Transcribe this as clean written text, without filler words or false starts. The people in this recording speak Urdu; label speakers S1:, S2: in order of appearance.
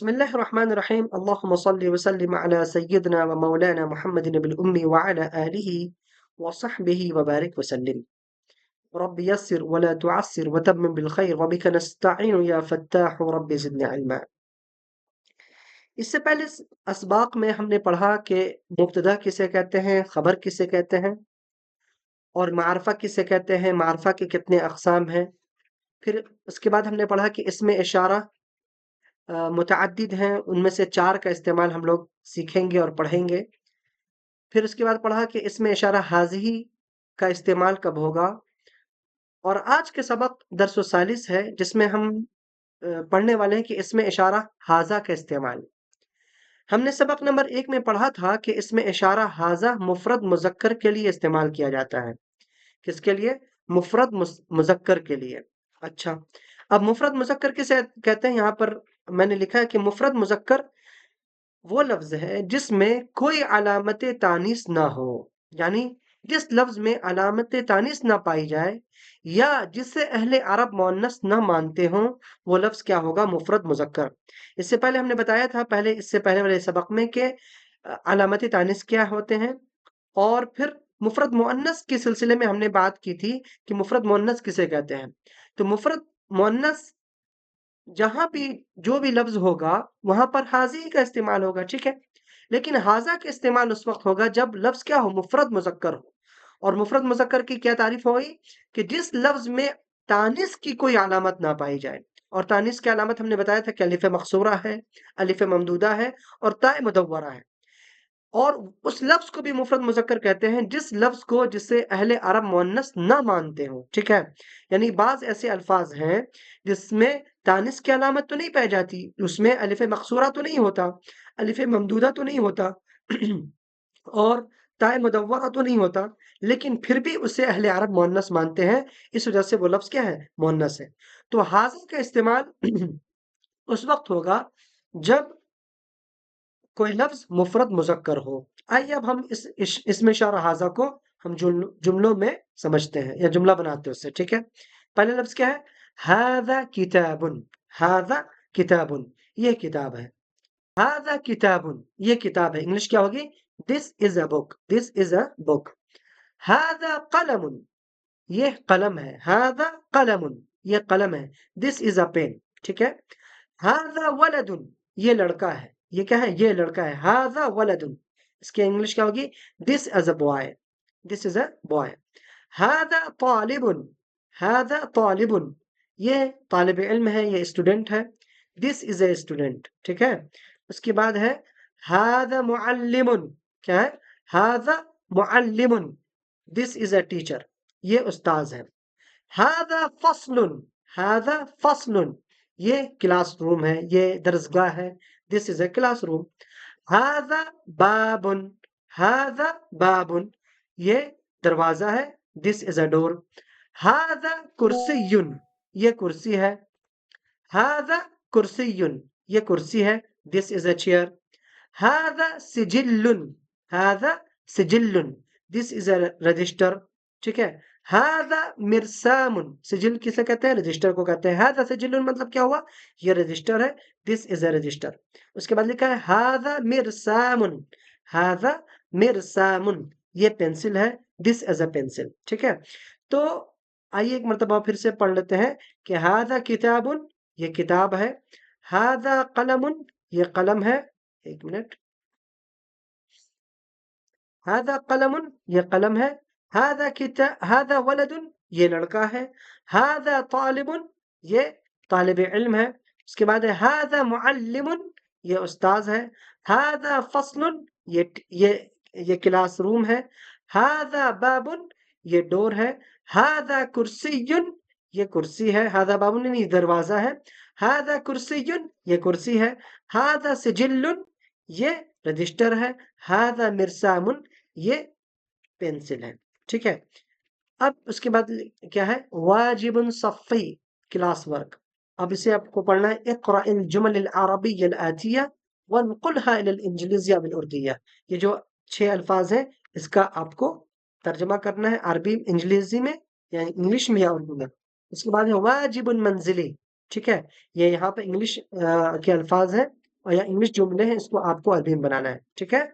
S1: بسم الله الرحمن الرحيم اللهم صل وسلم على سيدنا ومولانا محمد بالأمي وعلى آله وصحبه وبارك وسلم رب يسر ولا تعسر وتمم بالخير وبك نستعين يا فتاح رب زدنا علما. اس سے پہلے اسباق میں ہم نے پڑھا کہ مبتدا کسے کہتے ہیں، خبر کسے کہتے ہیں، اور معرفہ کسے کہتے ہیں، معرفہ کے کتنے اقسام ہیں. پھر اس کے بعد ہم نے پڑھا کہ اسم اشارہ متعدد ہیں، ان میں سے 4 کا استعمال ہم لوگ سیکھیں گے اور پڑھیں گے. پھر اس کے بعد پڑھا کہ اسم اشارہ حاضی کا استعمال کب ہوگا. اور آج کے سبق درس الثالث ہے جس میں ہم پڑھنے والے ہیں کہ اسم اشارہ حاضہ کا استعمال. ہم نے سبق نمبر 1 میں پڑھا تھا کہ اسم اشارہ حاضہ مفرد مذکر کے لیے استعمال کیا جاتا ہے. کس کے لیے؟ مفرد مذکر کے لیے. اچھا، اب مفرد مذکر کسے کہتے ہیں؟ یہاں پر میں نے لکھا ہے کہ مفرد مذکر وہ لفظ ہے جس میں کوئی علامت تانیث نہ ہو، یعنی جس لفظ میں علامت تانیث نہ پائی جائے یا جسے اہل عرب مؤنث نہ مانتے ہوں، وہ لفظ کیا ہوگا؟ مفرد مذکر. اس سے پہلے ہم نے بتایا تھا اس سے پہلے والے سبق میں کہ علامت تانیث کیا ہوتے ہیں، اور پھر مفرد مؤنث کے سلسلے میں ہم نے بات کی تھی کہ مفرد مؤنث کسے کہتے ہیں. تو مفرد مؤنث جہاں بھی جو بھی لفظ ہوگا وہاں پر حاضی کا استعمال ہوگا، ٹھیک ہے. لیکن حاضہ کا استعمال اس وقت ہوگا جب لفظ کیا ہو؟ مفرد مذکر ہو. اور مفرد مذکر کی کیا تعریف ہوئی؟ کہ جس لفظ میں تانیث کی کوئی علامت نہ پائی جائے. اور تانیث کی علامت ہم نے بتایا تھا کہ الف مقصورہ ہے، الف ممدودہ ہے، اور تاء مدورہ ہے. اور اس لفظ کو بھی مفرد مذکر کہتے ہیں جس لفظ کو جسے اہل عرب مؤنث نہ مانتے ہوں، ٹھیک ہے. یعنی بعض ایسے الفاظ ہیں جس میں تانیث کی علامت تو نہیں پائی جاتی، اس میں الف مقصورہ تو نہیں ہوتا، الف ممدودہ تو نہیں ہوتا اور تاء مدورہ تو نہیں ہوتا، لیکن پھر بھی اسے اہل عرب مؤنث مانتے ہیں، اس وجہ سے وہ لفظ کیا ہے؟ مؤنث ہے. تو حاضر کا استعمال اس وقت ہوگا جب کوئی لفظ مفرد مذکر ہو. آئیے اب ہم اسم اشارہ حاضہ کو ہم جملوں میں سمجھتے ہیں یا جملہ بناتے ہیں اس سے، ٹھیک ہے. پہلا لفظ کیا ہے؟ ھذا کتاب، ھذا کتاب، یہ کتاب ہے. ھذا کتاب، یہ کتاب ہے. انگلش کیا ہوگی؟ دس از اے بک، دس از اے بک. ھذا قلم، یہ قلم ہے. ھذا قلم، یہ قلم ہے. دس از اے پین، ٹھیک ہے. ھذا ولد، یہ لڑکا ہے. یہ کیا ہے؟ یہ لڑکا ہے. ھذا ولد، اس کی انگلش کیا ہوگی؟ دس از a boy, this is a boy. ھذا طالب، ھذا طالب، یہ طالب علم ہے، یہ اسٹوڈنٹ ہے. دس از اے اسٹوڈنٹ، ٹھیک ہے. اس کے بعد ہے ھذا معلم، کیا ہے؟ ھذا معلم، دس از اے ٹیچر، یہ استاذ ہے. ھذا فصل، ھذا فصل، یہ کلاس روم ہے، یہ درسگاہ ہے. دس از اے کلاس روم. ھذا باب، ھذا باب، یہ دروازہ ہے. دس از اے ڈور. ھذا کرسی، یہ کرسی ہے. ھذا کرسی، یہ کرسی ہے. دس از a chair. ھذا Sajal, ھذا Sajal, this is a register, ٹھیک ہے. ھذا مرسام، سجل کسے کہتے ہیں؟ رجسٹر کو کہتے ہیں. ھذا سجل مطلب کیا ہوا؟ یہ رجسٹر ہے. دس از اے رجسٹر. اس کے بعد لکھا ہے ھذا مرسام، ھذا مرسام، یہ پینسل ہے. دس از اے پینسل، ٹھیک ہے. تو آئیے ایک مرتبہ پھر سے پڑھ لیتے ہیں کہ ھذا کتاب، یہ کتاب ہے. ھذا قلم، یہ قلم ہے. ایک منٹ. ھذا قلم، یہ قلم ہے. ھذا ولد، یہ لڑکا ہے. ھذا طالب، یہ طالب علم ہے. اس کے بعد ہے ھذا معلم، یہ استاذ ہے. ھذا فصل، یہ کلاس روم ہے. ھذا باب، یہ ڈور ہے. ھذا کرسی، یہ کرسی ہے. ھذا باب نہیں، دروازہ ہے. ھذا کرسی، یہ کرسی ہے. ھذا سجل، یہ رجسٹر ہے. ھذا مرسام، یہ پینسل ہے، ٹھیک ہے. اب اس کے بعد کیا ہے؟ واجب صفی، کلاس ورک. اب اسے آپ کو پڑھنا ہے اقرأ الجمل العربیہ الآتیہ وانقلها الى الانجلیزیہ بالاردیہ. یہ جو 6 الفاظ ہیں اس کا آپ کو ترجمہ کرنا ہے عربی انجلیزی میں، یعنی انگلش میں یا اردو میں. اس کے بعد ہے واجب منزلی، ٹھیک ہے. یہ یہاں پہ انگلش کے الفاظ ہیں اور یا انگلش جملے ہیں اس کو آپ کو عربی میں بنانا ہے ٹھیک ہے